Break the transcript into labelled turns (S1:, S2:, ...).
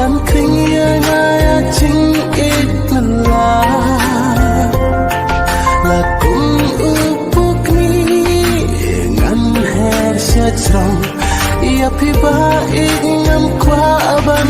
S1: ban khinh ngaya chính ít là cũng upuk ni ngăn her sia trong ia pi ba ing ngam kwa ban